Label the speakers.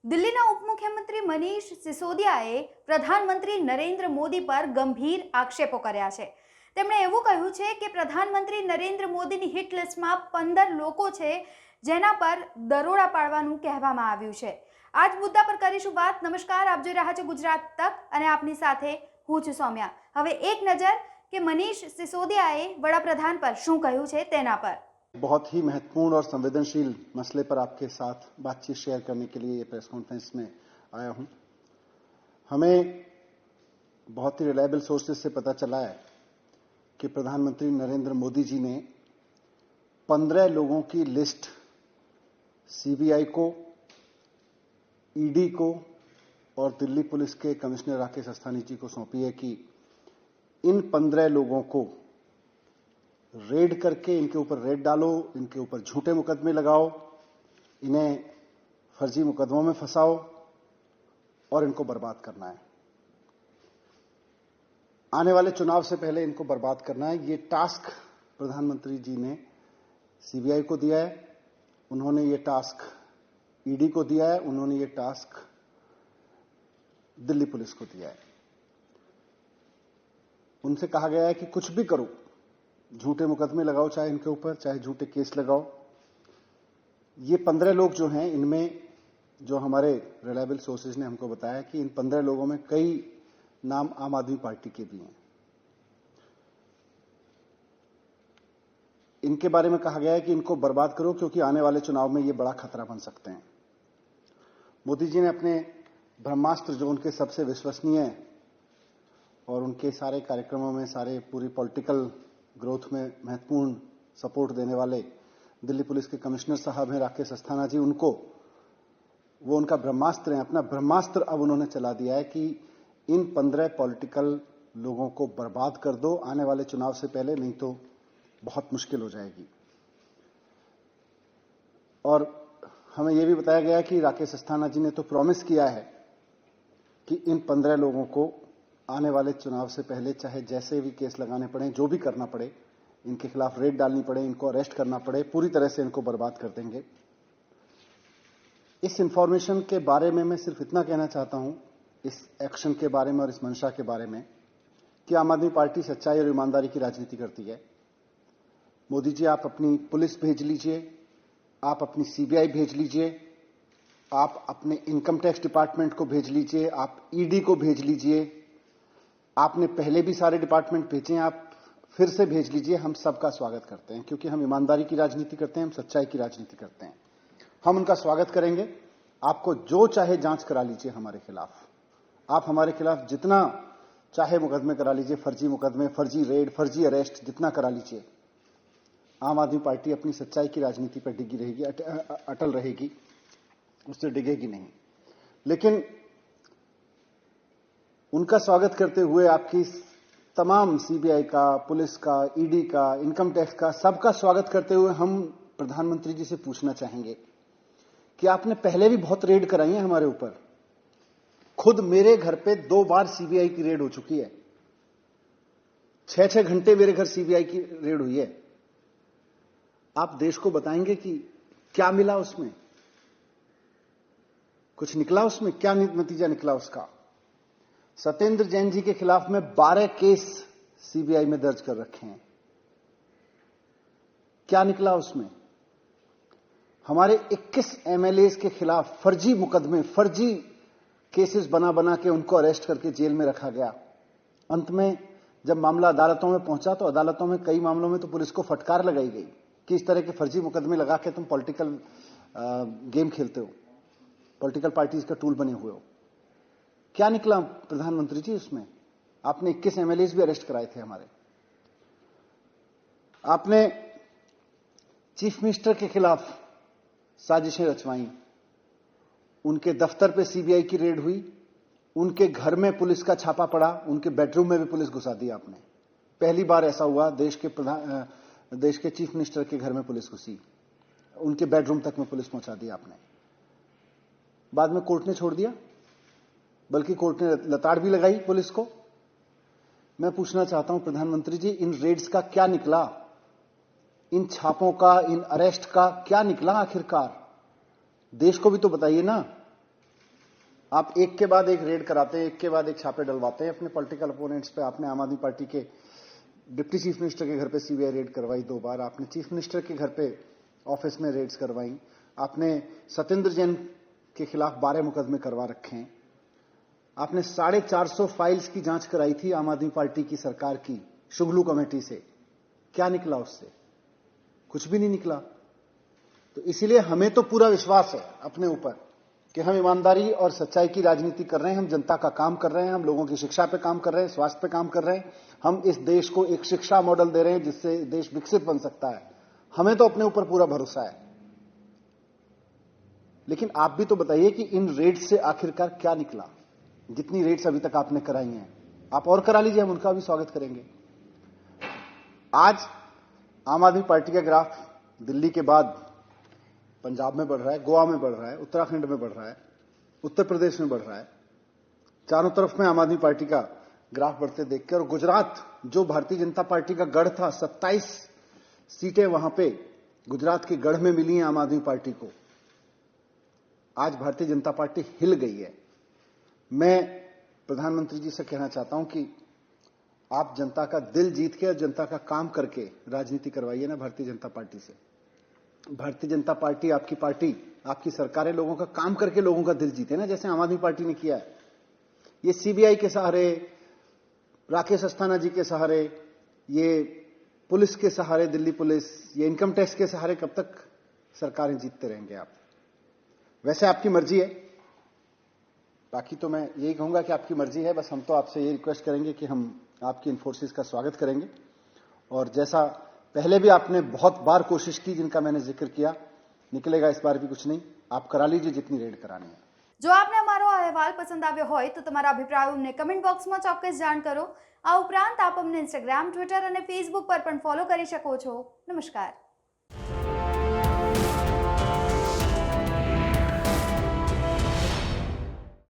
Speaker 1: દિલ્હીના ઉપમુખ્યમંત્રી મનીષ સિસોદિયાએ પ્રધાનમંત્રી નરેન્દ્ર મોદી પર ગંભીર આક્ષેપો કર્યા છે। તેમણે એવું કહ્યું છે કે પ્રધાનમંત્રી નરેન્દ્ર મોદીની હિટ લિસ્ટમાં 15 લોકો છે જેના પર દરોડા પાડવાનું કહેવામાં આવ્યું છે। આ જ મુદ્દા પર કરીશું વાત। નમસ્કાર, આપ જોઈ રહ્યા છો ગુજરાત તક અને આપની સાથે હું છું સૌમ્યા। હવે એક નજર કે મનીષ સિસોદિયાએ વડાપ્રધાન પર શું કહ્યું છે તેના પર।
Speaker 2: बहुत ही महत्वपूर्ण और संवेदनशील मसले पर आपके साथ बातचीत शेयर करने के लिए ये प्रेस कॉन्फ्रेंस में आया हूं। हमें बहुत ही रिलायबल सोर्सेज से पता चला है कि प्रधानमंत्री नरेंद्र मोदी जी ने 15 लोगों की लिस्ट सीबीआई को, ईडी को और दिल्ली पुलिस के कमिश्नर राकेश अस्थाना जी को सौंपी है कि इन 15 लोगों को रेड करके इनके ऊपर रेड डालो, इनके ऊपर झूठे मुकदमे लगाओ, इन्हें फर्जी मुकदमों में फंसाओ और इनको बर्बाद करना है। आने वाले चुनाव से पहले इनको बर्बाद करना है। ये टास्क प्रधानमंत्री जी ने सीबीआई को दिया है, उन्होंने ये टास्क ईडी को दिया है, उन्होंने ये टास्क दिल्ली पुलिस को दिया है। उनसे कहा गया है कि कुछ भी करो, झूठे मुकदमे लगाओ, चाहे इनके ऊपर, चाहे झूठे केस लगाओ। ये 15 लोग जो हैं, इनमें जो हमारे रिलायबल सोर्सेज ने हमको बताया कि इन 15 लोगों में कई नाम आम आदमी पार्टी के भी हैं। इनके बारे में कहा गया है कि इनको बर्बाद करो क्योंकि आने वाले चुनाव में ये बड़ा खतरा बन सकते हैं। मोदी जी ने अपने ब्रह्मास्त्र, जो उनके सबसे विश्वसनीय और उनके सारे कार्यक्रमों में, सारे पूरी पॉलिटिकल ग्रोथ में महत्वपूर्ण सपोर्ट देने वाले दिल्ली पुलिस के कमिश्नर साहब हैं राकेश अस्थाना जी, वो उनका ब्रह्मास्त्र है। अपना ब्रह्मास्त्र अब उन्होंने चला दिया है कि इन 15 पॉलिटिकल लोगों को बर्बाद कर दो आने वाले चुनाव से पहले, नहीं तो बहुत मुश्किल हो जाएगी। और हमें यह भी बताया गया कि राकेश अस्थाना जी ने तो प्रॉमिस किया है कि इन 15 लोगों को आने वाले चुनाव से पहले चाहे जैसे भी केस लगाने पड़े, जो भी करना पड़े, इनके खिलाफ रेड डालनी पड़े, इनको अरेस्ट करना पड़े, पूरी तरह से इनको बर्बाद कर देंगे। इस इंफॉर्मेशन के बारे में मैं सिर्फ इतना कहना चाहता हूं, इस एक्शन के बारे में और इस मंशा के बारे में, कि आम आदमी पार्टी सच्चाई और ईमानदारी की राजनीति करती है। मोदी जी, आप अपनी पुलिस भेज लीजिए, आप अपनी सीबीआई भेज लीजिए, आप अपने इनकम टैक्स डिपार्टमेंट को भेज लीजिए, आप ईडी को भेज लीजिए, आपने पहले भी सारे डिपार्टमेंट भेजे हैं, आप फिर से भेज लीजिए। हम सबका स्वागत करते हैं क्योंकि हम ईमानदारी की राजनीति करते हैं, हम सच्चाई की राजनीति करते हैं। हम उनका स्वागत करेंगे। आपको जो चाहे जांच करा लीजिए हमारे खिलाफ, आप हमारे खिलाफ जितना चाहे मुकदमे करा लीजिए, फर्जी मुकदमे, फर्जी रेड, फर्जी अरेस्ट, जितना करा लीजिए। आम आदमी पार्टी अपनी सच्चाई की राजनीति पर डिगी रहेगी, अटल रहेगी, उससे डिगेगी नहीं। लेकिन उनका स्वागत करते हुए आपकी तमाम सीबीआई का, पुलिस का, ईडी का, इनकम टैक्स का, सबका स्वागत करते हुए हम प्रधानमंत्री जी से पूछना चाहेंगे कि आपने पहले भी बहुत रेड कराई है हमारे ऊपर। खुद मेरे घर पे 2 बार सीबीआई की रेड हो चुकी है, 6-6 घंटे मेरे घर सीबीआई की रेड हुई है। आप देश को बताएंगे कि क्या मिला उसमें, कुछ निकला उसमें, क्या नतीजा निकला उसका। सत्येंद्र जैन जी के खिलाफ में 12 केस सीबीआई में दर्ज कर रखे हैं, क्या निकला उसमें। हमारे 21 एमएलए के खिलाफ फर्जी मुकदमे, फर्जी केसेस बना बना के उनको अरेस्ट करके जेल में रखा गया। अंत में जब मामला अदालतों में पहुंचा तो अदालतों में कई मामलों में तो पुलिस को फटकार लगाई गई कि इस तरह के फर्जी मुकदमे लगा के तुम पॉलिटिकल गेम खेलते हो, पॉलिटिकल पार्टीज का टूल बने हुए हो। क्या निकला प्रधानमंत्री जी उसमें। आपने 21 एमएलए भी अरेस्ट कराए थे हमारे। आपने चीफ मिनिस्टर के खिलाफ साजिशें रचवाई, उनके दफ्तर पे सीबीआई की रेड हुई, उनके घर में पुलिस का छापा पड़ा, उनके बेडरूम में भी पुलिस घुसा दी आपने। पहली बार ऐसा हुआ देश के चीफ मिनिस्टर के घर में पुलिस घुसी, उनके बेडरूम तक में पुलिस पहुंचा दी आपने। बाद में कोर्ट ने छोड़ दिया, बल्कि कोर्ट ने लताड़ भी लगाई पुलिस को। मैं पूछना चाहता हूं प्रधानमंत्री जी, इन रेड्स का क्या निकला, इन छापों का, इन अरेस्ट का क्या निकला आखिरकार। देश को भी तो बताइए ना। आप एक के बाद एक रेड कराते हैं, एक के बाद एक छापे डलवाते हैं अपने पॉलिटिकल अपोनेंट्स पे। आपने आम आदमी पार्टी के डिप्टी चीफ मिनिस्टर के घर पे सीबीआई रेड करवाई 2 बार। आपने चीफ मिनिस्टर के घर पे ऑफिस में रेड्स करवाई। आपने सत्येंद्र जैन के खिलाफ 12 मुकदमे करवा रखे हैं। आपने 450 फाइल्स की जांच कराई थी आम आदमी पार्टी की सरकार की शुगलू कमेटी से। क्या निकला उससे? कुछ भी नहीं निकला। तो इसीलिए हमें तो पूरा विश्वास है अपने ऊपर कि हम ईमानदारी और सच्चाई की राजनीति कर रहे हैं, हम जनता का काम कर रहे हैं, हम लोगों की शिक्षा पे काम कर रहे हैं, स्वास्थ्य पे काम कर रहे हैं, हम इस देश को एक शिक्षा मॉडल दे रहे हैं जिससे देश विकसित बन सकता है। हमें तो अपने ऊपर पूरा भरोसा है। लेकिन आप भी तो बताइए कि इन रेड्स से आखिरकार क्या निकला? जितनी रेड्स अभी तक आपने कराई हैं, आप और करा लीजिए, हम उनका भी स्वागत करेंगे। आज आम आदमी पार्टी का ग्राफ दिल्ली के बाद पंजाब में बढ़ रहा है, गोवा में बढ़ रहा है, उत्तराखंड में बढ़ रहा है, उत्तर प्रदेश में बढ़ रहा है। चारों तरफ में आम आदमी पार्टी का ग्राफ बढ़ते देखकर, और गुजरात जो भारतीय जनता पार्टी का गढ़ था, 27 सीटें वहां पे गुजरात के गढ़ में मिली हैं आम आदमी पार्टी को। आज भारतीय जनता पार्टी हिल गई है। मैं प्रधानमंत्री जी से कहना चाहता हूं कि आप जनता का दिल जीत के और जनता का काम करके राजनीति करवाइए ना भारतीय जनता पार्टी से। भारतीय जनता पार्टी, आपकी सरकारें लोगों का काम करके लोगों का दिल जीते ना, जैसे आम आदमी पार्टी ने किया है। ये सीबीआई के सहारे, राकेश अस्थाना जी के सहारे, ये पुलिस के सहारे, दिल्ली पुलिस, ये इनकम टैक्स के सहारे कब तक सरकारें जीतते रहेंगे आप? वैसे आपकी मर्जी है, बाकी तो मैं यही कहूंगा कि आपकी मर्जी है। बस हम तो आपसे ये रिक्वेस्ट करेंगे कि हम आपकी इन फोर्सेस का स्वागत करेंगे, और जैसा पहले भी आपने बहुत बार कोशिश की जिनका मैंने जिक्र किया, निकलेगा इस बार भी कुछ नहीं। आप करा लीजिए जितनी रेड करानी है।
Speaker 1: जो आपने अमारो अहेवाल पसंद આવ્યો હોય તો તમારા અભિપ્રાયો અમને કમેન્ટ બોક્સમાં ચોક્કસ જાણ કરો। આ ઉપરાંત આપ અમને ઇન્સ્ટાગ્રામ, ટ્વિટર અને ફેસબુક પર પણ ફોલો કરી શકો છો। નમસ્કાર।